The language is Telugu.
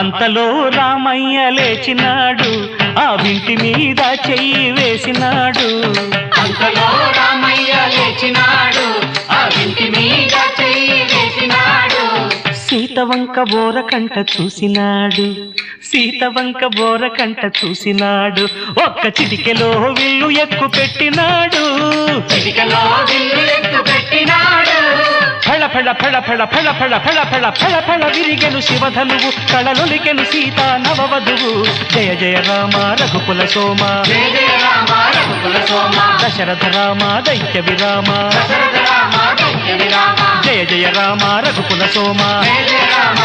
అంతలో రామయ్య లేచినాడు, ఆ వింటి మీద చెయ్యి వేసినాడు. అంతలో రామయ్య లేచినాడు, ఆ వింటి మీద చెయ్యి వేసినాడు. సీతవంక బోరకంట చూసినాడు, సీతవంక బోరకంట చూసినాడు. ఒక్క చిటికెలో విల్లు ఎక్కు పెట్టినాడు, చిటికలో విల్లు ఎక్కు పెట్టినాడు. ఫళ ఫళ ఫళ ఫళ ఫళ ఫళ ఫళ ఫళ ఫళ ఫళ విరిగెను శివధనువు, కళలొలికెను సీతా నవవధువు. జయ జయ రామ రఘుకుల సోమ, జయ జయ రామ రఘుకుల సోమ, దశరథ రామ దైత్య విరామ. దశరథ రామ దైత్య విరామ. జయ జయ రామ రఘుకుల సోమ. జయ జయ రామ